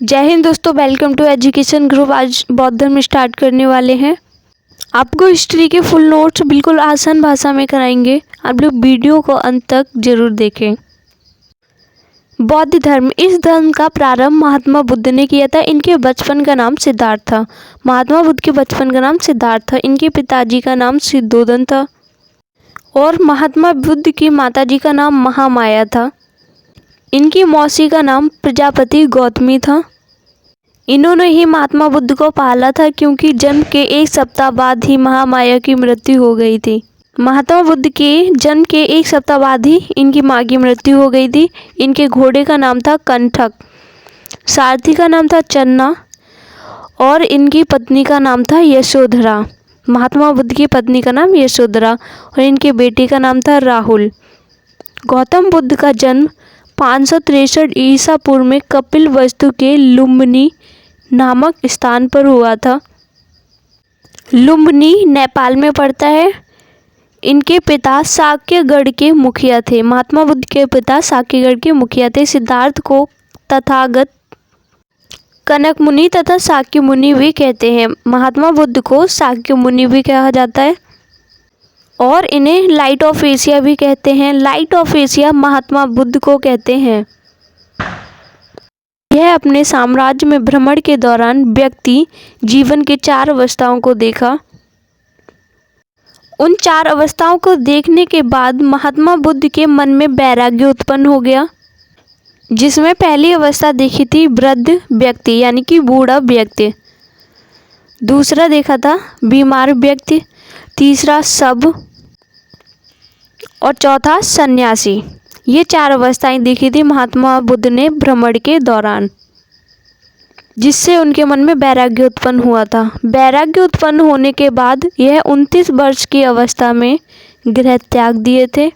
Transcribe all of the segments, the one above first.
जय हिंद दोस्तों, welcome to education group. आज बौद्ध धर्म स्टार्ट करने वाले हैं। आपको हिस्ट्री के फुल नोट्स बिल्कुल आसान भाषा में कराएंगे। आप लोग वीडियो को अंत तक जरूर देखें। बौद्ध धर्म, इस धर्म का प्रारंभ महात्मा बुद्ध ने किया था। इनके बचपन का नाम सिद्धार्थ था। महात्मा बुद्ध के बचपन का नाम सिद्धार्थ था। इनके पिताजी का नाम सिद्धोधन था और महात्मा बुद्ध की माताजी का नाम महामाया था। इनकी मौसी का नाम प्रजापति गौतमी था। इन्होंने ही महात्मा बुद्ध को पाला था, क्योंकि जन्म के एक सप्ताह बाद ही महामाया की मृत्यु हो गई थी। महात्मा बुद्ध के जन्म के एक सप्ताह बाद ही इनकी माँ की मृत्यु हो गई थी। इनके घोड़े का नाम था कंठक, सारथी का नाम था चन्ना और इनकी पत्नी का नाम था यशोधरा। महात्मा बुद्ध की पत्नी का नाम यशोधरा और इनके बेटे का नाम था राहुल। गौतम बुद्ध का जन्म 563 ईसा पूर्व में कपिलवस्तु के लुम्बिनी नामक स्थान पर हुआ था। लुम्बिनी नेपाल में पड़ता है। इनके पिता साक्यगढ़ के मुखिया थे। महात्मा बुद्ध के पिता साक्यगढ़ के मुखिया थे। सिद्धार्थ को तथागत, कनक मुनि तथा साक्य मुनि भी कहते हैं। महात्मा बुद्ध को साक्य मुनि भी कहा जाता है और इन्हें लाइट ऑफ एशिया भी कहते हैं। Light of Asia Mahatma Buddha को कहते हैं। यह अपने साम्राज्य में भ्रमण के दौरान व्यक्ति जीवन के 4 अवस्थाओं को देखा। उन 4 अवस्थाओं को देखने के बाद महात्मा बुद्ध के मन में वैराग्य उत्पन्न हो गया, जिसमें पहली अवस्था देखी थी वृद्ध व्यक्ति यानी कि बूढ़ा व्यक्ति, दूसरा देखा था बीमार व्यक्ति, तीसरा शव और चौथा सन्यासी। ये 4 अवस्थाएं देखी थी महात्मा बुद्ध ने भ्रमण के दौरान, जिससे उनके मन में वैराग्य उत्पन्न हुआ था। वैराग्य उत्पन्न होने के बाद यह 29 वर्ष की अवस्था में गृह त्याग दिए थे।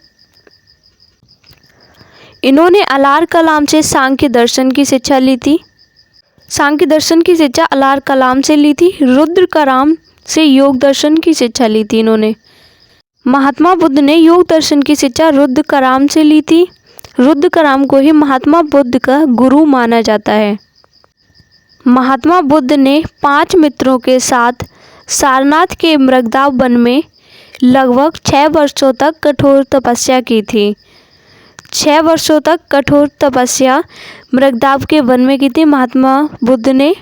इन्होंने अलार कलाम से सांख्य दर्शन की शिक्षा ली थी। सांख्य दर्शन की शिक्षा अलार कलाम से ली थी। रुद्र कराम से योग दर्शन की शिक्षा ली थी इन्होंने। महात्मा बुद्ध ने योग दर्शन की शिक्षा रुद्र कराम से ली थी। रुद्र कराम को ही महात्मा बुद्ध का गुरु माना जाता है। महात्मा बुद्ध ने 5 मित्रों के साथ सारनाथ के मृगदाव वन में लगभग 6 वर्षों तक कठोर तपस्या की थी। 6 वर्षों तक कठोर तपस्या मृगदाव के वन में की थी महात्मा बुद्ध ने।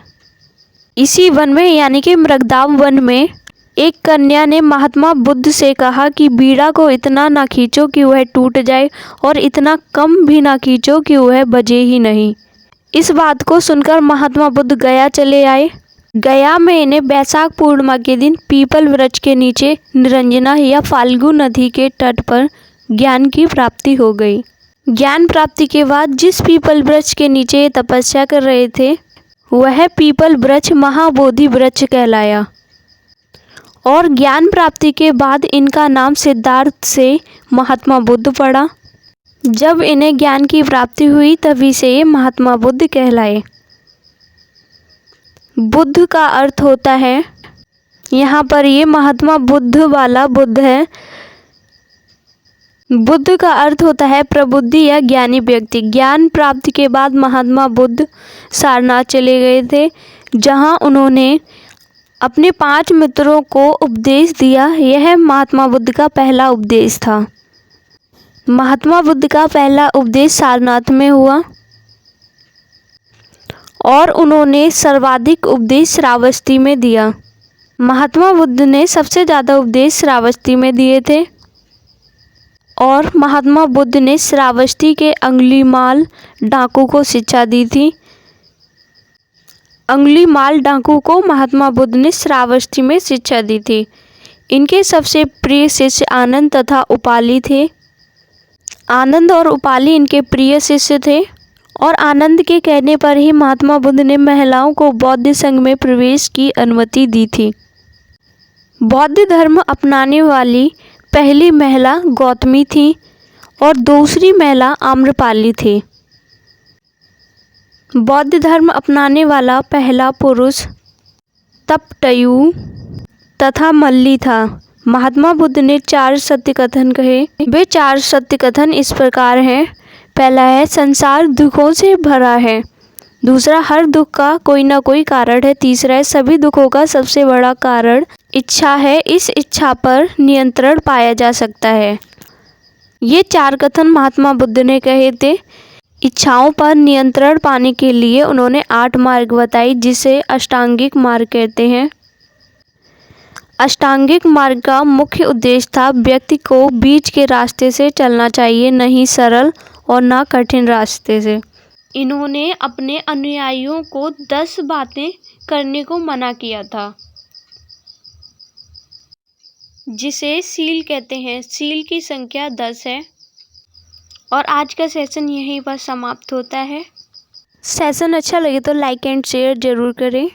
इसी वन में यानी कि मृगदाव वन में एक कन्या ने महात्मा बुद्ध से कहा कि बीड़ा को इतना ना खींचो कि वह टूट जाए और इतना कम भी ना खींचो कि वह बजे ही नहीं। इस बात को सुनकर महात्मा बुद्ध गया चले आए। गया में इन्हें बैसाख पूर्णिमा के दिन पीपल वृक्ष के नीचे निरंजना या फाल्गु नदी के तट पर ज्ञान की प्राप्ति हो गई। ज्ञान प्राप्ति के बाद जिस पीपल वृक्ष के नीचे तपस्या कर रहे थे वह पीपल वृक्ष महाबोधि वृक्ष कहलाया और ज्ञान प्राप्ति के बाद इनका नाम सिद्धार्थ से महात्मा बुद्ध पड़ा। जब इन्हें ज्ञान की प्राप्ति हुई तभी से ये महात्मा बुद्ध कहलाए। बुद्ध का अर्थ होता है, यहाँ पर ये महात्मा बुद्ध वाला बुद्ध है। बुद्ध का अर्थ होता है प्रबुद्धि या ज्ञानी व्यक्ति। ज्ञान प्राप्ति के बाद महात्मा बुद्ध सारनाथ चले गए थे, जहाँ उन्होंने अपने 5 मित्रों को उपदेश दिया। यह महात्मा बुद्ध का पहला उपदेश था। महात्मा बुद्ध का पहला उपदेश सारनाथ में हुआ और उन्होंने सर्वाधिक उपदेश श्रावस्ती में दिया। महात्मा बुद्ध ने सबसे ज़्यादा उपदेश श्रावस्ती में दिए थे और महात्मा बुद्ध ने श्रावस्ती के अंगुलीमाल डाकू को शिक्षा दी थी। अंगुलीमाल डाकू को महात्मा बुद्ध ने श्रावस्ती में शिक्षा दी थी। इनके सबसे प्रिय शिष्य आनंद तथा उपाली थे। आनंद और उपाली इनके प्रिय शिष्य थे और आनंद के कहने पर ही महात्मा बुद्ध ने महिलाओं को बौद्ध संघ में प्रवेश की अनुमति दी थी। बौद्ध धर्म अपनाने वाली पहली महिला गौतमी थी और दूसरी महिला आम्रपाली थी। बौद्ध धर्म अपनाने वाला पहला पुरुष तपटयु तथा मल्ली था। महात्मा बुद्ध ने 4 सत्य कथन कहे। वे 4 सत्य कथन इस प्रकार हैं। पहला है, संसार दुखों से भरा है। दूसरा, हर दुख का कोई ना कोई कारण है। तीसरा है, सभी दुखों का सबसे बड़ा कारण इच्छा है, इस इच्छा पर नियंत्रण पाया जा सकता है। ये 4 कथन महात्मा बुद्ध ने कहे थे। इच्छाओं पर नियंत्रण पाने के लिए उन्होंने 8 मार्ग बताई, जिसे अष्टांगिक मार्ग कहते हैं। अष्टांगिक मार्ग का मुख्य उद्देश्य था व्यक्ति को बीच के रास्ते से चलना चाहिए, नहीं सरल और ना कठिन रास्ते से। इन्होंने अपने अनुयायियों को 10 बातें करने को मना किया था, जिसे सील कहते हैं। सील की संख्या 10 है। और आज का सेशन यहीं पर समाप्त होता है। सेशन अच्छा लगे तो लाइक एंड शेयर जरूर करें।